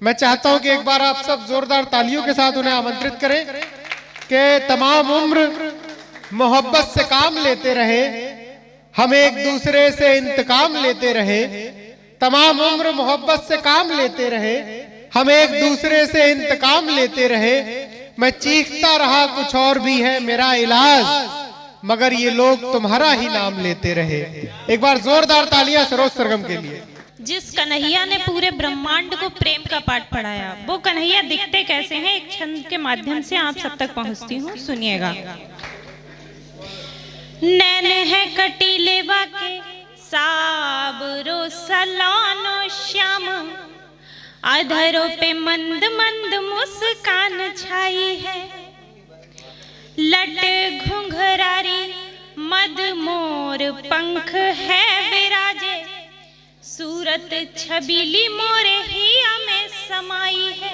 मैं चाहता हूं कि एक बार आप सब जोरदार तालियों के साथ उन्हें आमंत्रित करें कि तमाम उम्र मोहब्बत से काम लेते रहे, हम एक दूसरे से इंतकाम लेते रहे। तमाम उम्र मोहब्बत से काम लेते रहे, हम एक दूसरे से इंतकाम लेते रहे। मैं चीखता रहा कुछ और भी है मेरा इलाज, मगर ये लोग तुम्हारा ही नाम लेते रहे। एक बार जोरदार तालियां सरोज सरगम के लिए। जिस कन्हैया ने पूरे ब्रह्मांड को प्रेम का पाठ पढ़ाया, वो कन्हैया दिखते कैसे हैं, एक छंद के माध्यम से आप सब तक पहुंचती हूँ, सुनिएगा। नैन है कटीले बाके साबरो सलानो श्याम, अधरों पे मंद मंद मुस्कान छाई है। लट घुंघरारी मद मोर पंख है विराजे, सूरत छबीली मोरे हिया में समाई है।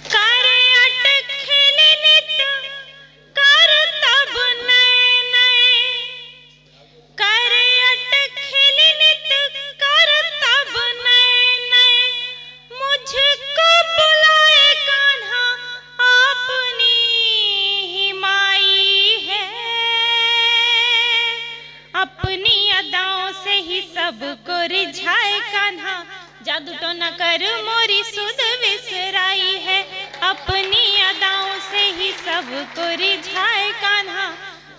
करे अट खेले नित कर तब नए नए, करे अट खेले नित कर तब नए नए। मुझको बुलाए कान्हा अपनी ही माई है, अपनी अदाओं से ही सबको रिझाए कान्हा। जादू तो न कर मोरी सुध विसराई है, अपनी अदाओं से ही सबको रिझाए कान्हा।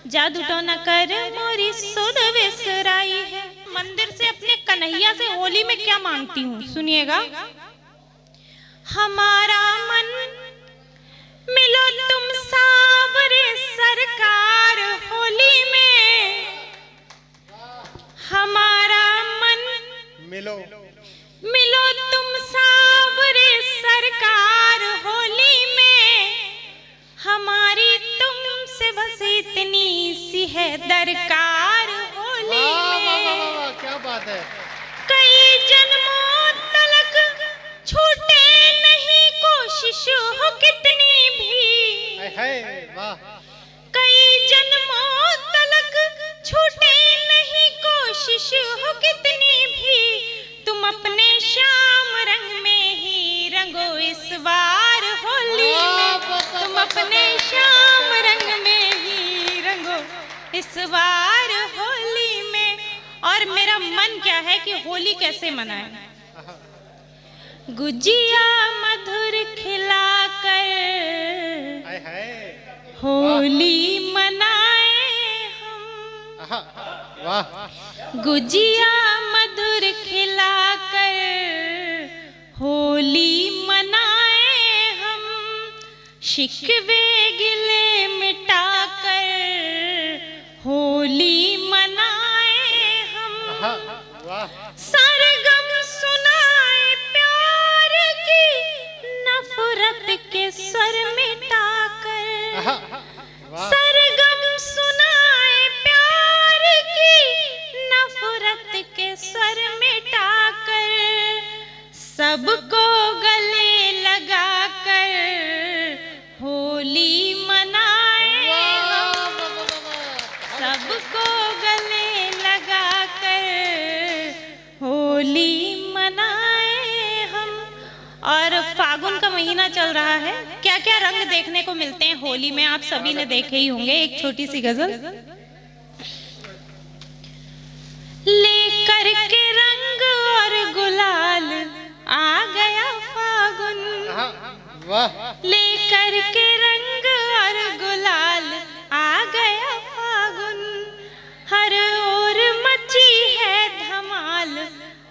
जादू तो न कर मोरी सुध विसराई है। मंदिर से अपने कन्हैया से होली में क्या मांगती हूँ, सुनिएगा। हमारा मन मिलो तुम सावरे सरकार होली में, हमारा मन मिलो मिलो तुम सावरे सरकार होली में। हमारी तुमसे बस इतनी सी है दरकार होली में। क्या बात है। कई जन्मों तलक छूटे नहीं कोशिश हो कितनी भी, वाह। कई जन्मों तलक छूटे नहीं कोशिश हो कितनी भी। तुम अपने श्याम रंग में ही रंगो इस बार होली में, तुम अपने श्याम रंग में ही रंगो इस बार होली में। और मेरा मन क्या है कि होली कैसे मनाएं। गुजिया मधुर खिलाकर होली मनाए हम, वाह। गुजिया मधुर खिलाकर होली मनाए हम। शिकवे गिले मिटाकर होली मनाए हम। सरगम सुनाए प्यार की नफरत के स्वर मिटाकर, सरगम सुनाए प्यार की नफरत के स्वर मिटाकर। सबको गले लगाकर होली मनाए हम, सबको गले लगाकर होली मनाए हम। और फागुन का महीना चल रहा है, क्या क्या रंग देखने को मिलते हैं होली में आप सभी ने देखे ही होंगे। एक छोटी सी गजल। लेकर के रंग और गुलाल आ गया फागुन, लेकर के रंग और गुलाल आ गया फागुन। हर ओर मची है धमाल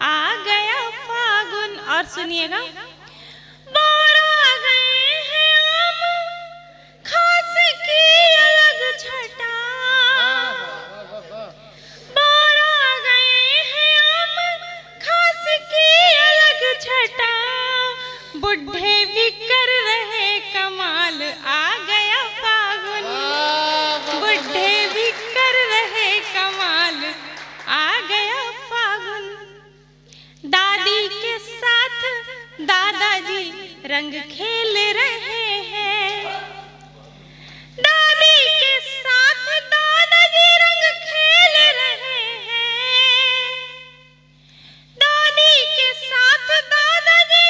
आ गया फागुन। और सुनिएगा। बाहर आ गए हैं आम खास की अलग छटा, बाहर आ गए हैं आम खास की अलग छटा। बुढ़े भी कर रहे कमाल आ गया फागुन, बुढ़े भी कर रहे कमाल आ गया फागुन। दादी के साथ दादाजी रंग खेल रहे हैं, दादी के साथ दादाजी रंग खेल रहे हैं, दादी के साथ दादाजी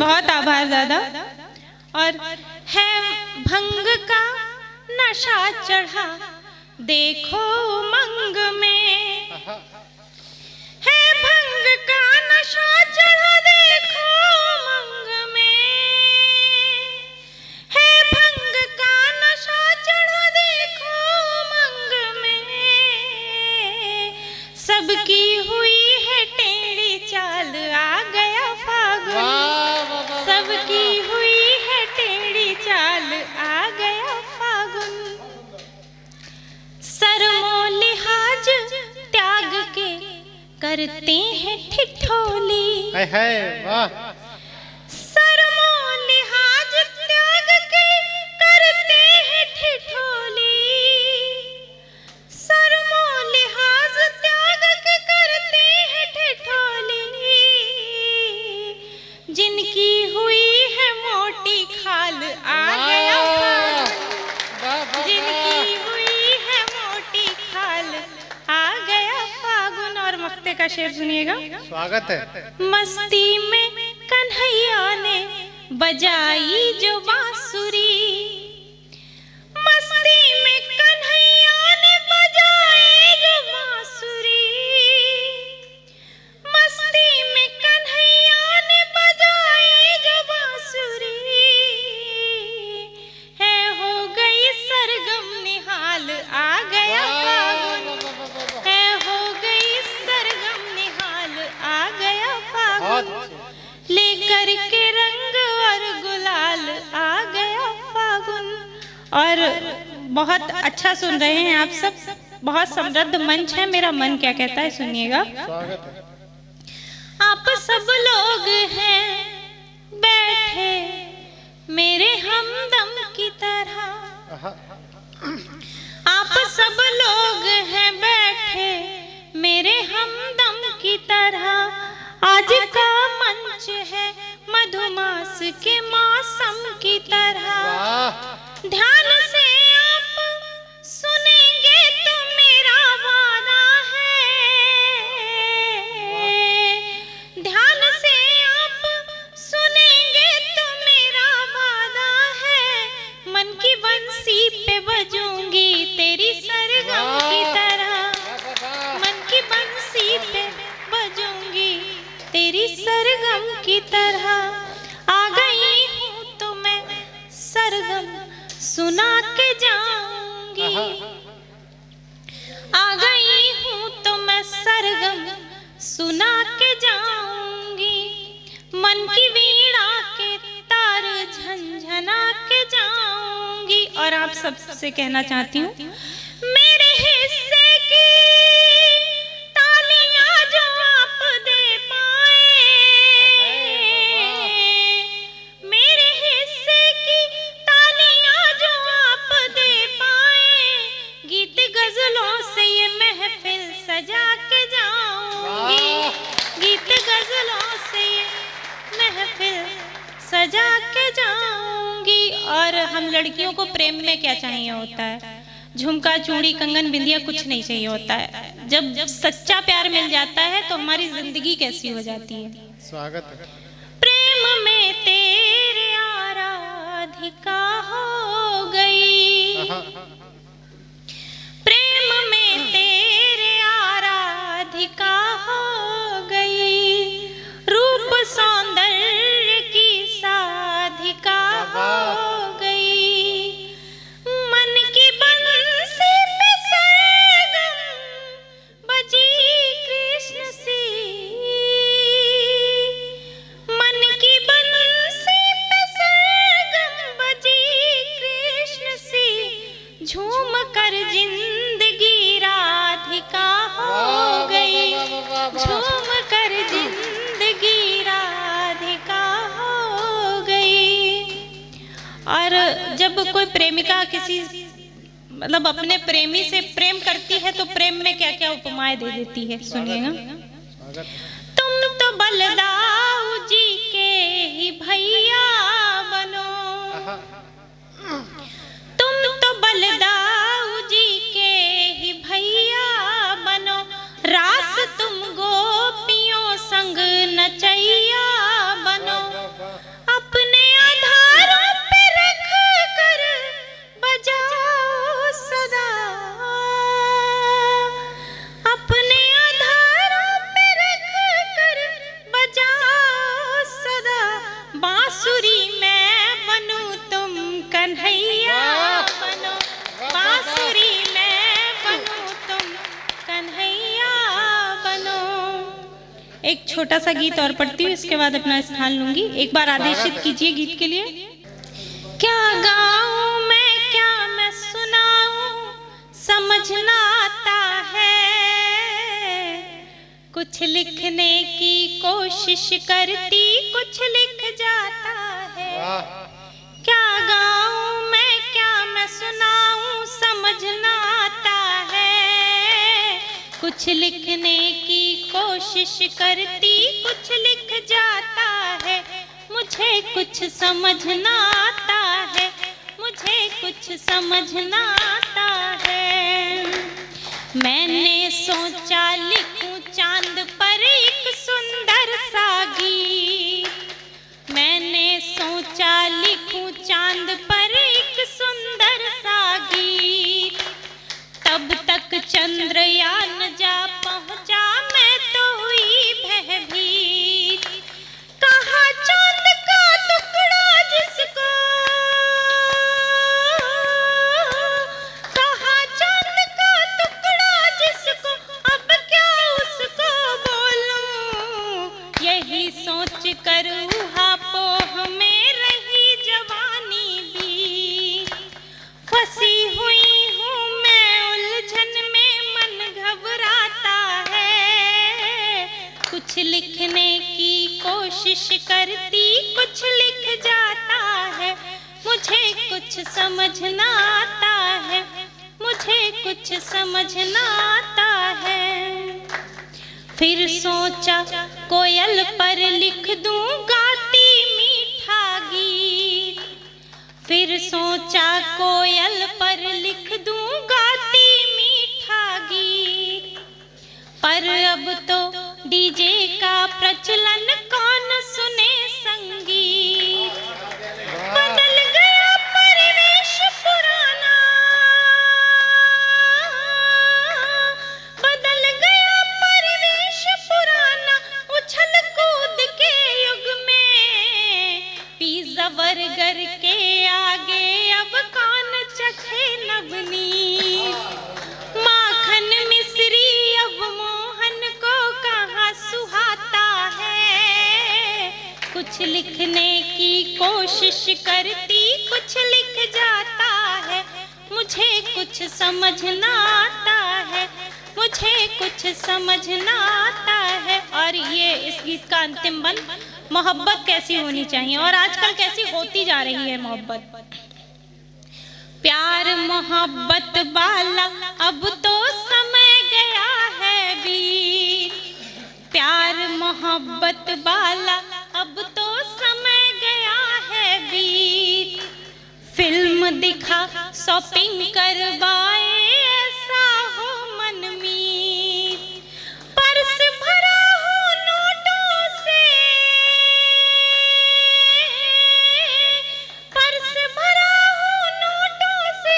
बहुत आभार दादा। और है भंग का नशा चढ़ा देखो उमंग में, है भंग का नशा चढ़ा देखो उमंग में, है भंग का नशा चढ़ा देखो उमंग में, सबकी हुई है टेढ़ी चाल आ गया फागुन, सबकी हुई है टेढ़ी चाल आ गया फागुन, सरमो लिहाज त्याग के करते हैं ठिठोली, वाह, सरमो लिहाज त्याग के करते हैं ठिठोली, सरमो लिहाज त्याग के करते हैं ठिठोली, जिनकी हुई है मोटी खाल आ गया फागुन, जिनकी हुई है मोटी खाल आ गया फागुन। और मक्ते का शेर सुनिएगा। स्वागत है। मस्ती में कन्हैया ने बजाई जो बांसुरी, मस्ती में कन्हैया ने बजाई जो बांसुरी, मस्ती में कन्हैया ने बजाई जो बांसुरी, है हो गई सरगम निहाल आ गया फागुन, है हो गई सरगम निहाल आ गया फागुन, लेकर के रंग और गुलाल आ गया फागुन। और बहुत अच्छा सुन रहे हैं आप सब, बहुत समृद्ध मंच है। मेरा मन क्या कहता है सुनिएगा। स्वागत है। आप सब लोग हैं बैठे मेरे हमदम की तरह, आप सब लोग हैं बैठे मेरे हमदम की तरह, आज का मंच है मधुमास के मौसम की तरह, ध्यान से आप सुनेंगे तो मेरा वादा है, ध्यान से आप सुनेंगे तो मेरा वादा है, मन की बंसी पे बजूंगी तेरी सरगम की तरह, मन की बंसी पे बजूंगी तेरी सरगम की तरह, आ गई हूँ तो मैं सरगम सुना के जाऊंगी, आ गई हूँ तो मैं सरगम सुना के जाऊंगी, मन की वीणा के तार झंझना के जाऊंगी। और आप सबसे कहना चाहती हूँ, मेरे हिस्से की तालियां जो आप दे पाए, मेरे हिस्से की तालियां जो आप दे पाए, गीत गजलों से ये महफिल सजा के जाऊंगी, गीत गजलों से ये महफिल सजा के जाऊंगी। और हम लड़कियों को प्रेम में क्या चाहिए होता है, झुमका चूड़ी कंगन बिंदिया कुछ नहीं चाहिए होता है, जब सच्चा प्यार मिल जाता है तो हमारी जिंदगी कैसी हो जाती है। स्वागत है। प्रेम में तेरे आराधिका हो गई, प्रेम में तेरे आराधिका हो गई, रूप सौंदर्य की साधिका हो गई, मन की बंसी पे सरगम बजी कृष्ण सी, मन की बंसी पे सरगम बजी कृष्ण सी, झूम कर जिंदगी राधिका हो गई, झूम कर जिंदगी राधिका हो गई। और जब कोई प्रेमिका किसी मतलब अपने प्रेमी से प्रेम करती है तो प्रेम में क्या क्या उपमाएं दे देती है, सुनिएगा। तुम तो बलदाऊ जी के ही भैया बनो, तुम तो बलदाऊ जी के ही भैया बनो, रास तुम गोपियों संग नचैया बनो, एक छोटा सा गीत और पढ़ती हूँ, इसके बाद अपना स्थान लूंगी। एक बार आदेशित कीजिए गीत के लिए। क्या गाऊं मैं, क्या मैं सुनाऊं, समझ ना आता है। कुछ लिखने की कोशिश करती, कुछ लिख जाता है। क्या गाऊं मैं, क्या मैं सुनाऊं, समझ ना आता है। कुछ लिखने की कोशिश करती, कुछ लिख जाता है। मुझे कुछ समझ ना आता है, मुझे कुछ समझ ना आता है। मैंने सोचा लिखूं चांद पर एक सुंदर सा गीत। मैंने सोचा लिखूं चांद पर एक सुंदर सा गीत। तब तक चंद्रयान जा पहुंचा, मैं तो हुई भयभीत। कहा चांद का टुकड़ा जिसको, कहा चांद का टुकड़ा जिसको, अब क्या उसको बोलूं। यही सोच कर ऊहापोह में रही जवानी भी। फंसी हुई हूँ मैं उलझन में, मन घबराता है। कुछ लिखने की कोशिश करती, कुछ लिख जाता है। मुझे कुछ समझ ना आता है, मुझे कुछ समझ ना आता है। फिर सोचा कोयल पर लिख दूं गाती मीठा गीत। फिर सोचा कोयल पर लिख दूं गाती मीठा गीत। पर अब तो डीजे का प्रचलन, कौन सुने संगीत। बदल गया परिवेश पुराना, बदल गया परिवेश पुराना। उछल कूद के युग में पिज़्ज़ा बर्गर के आगे अब कौन चखे नवनीत। माखन मिश्री अब मोहन को कहाँ सुहाता है। कुछ लिखने की कोशिश करती, कुछ लिख जाता है। मुझे कुछ समझ ना आता है, मुझे कुछ समझ ना आता है। और ये इस गीत का अंतिम बंद, मोहब्बत कैसी होनी चाहिए और आजकल कैसी होती जा रही है मोहब्बत। प्यार मोहब्बत वाला अब तो समय गया है बीत। प्यार मोहब्बत वाला अब तो समय गया है बीत। फिल्म दिखा शॉपिंग करवाए, ऐसा हो मनमीत। पर्स भरा हो नोटों से, पर्स भरा हो नोटों से,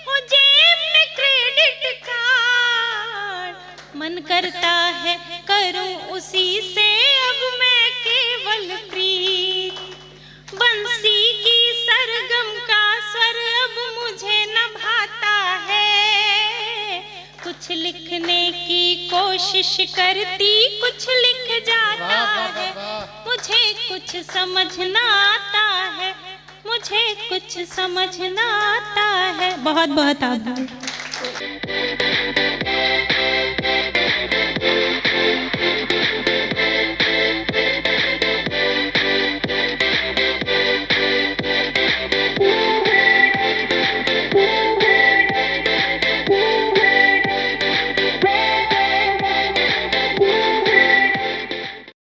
हो जेब में क्रेडिट कार्ड। मन करता है करूं उसी से अब मैं केवल प्रीत। बंसी की सरगम का स्वर अब मुझे न भाता है। कुछ लिखने की कोशिश करती, कुछ लिख जाता है। मुझे कुछ समझ ना आता है, मुझे कुछ समझ ना आता है। बहुत बहुत आभार।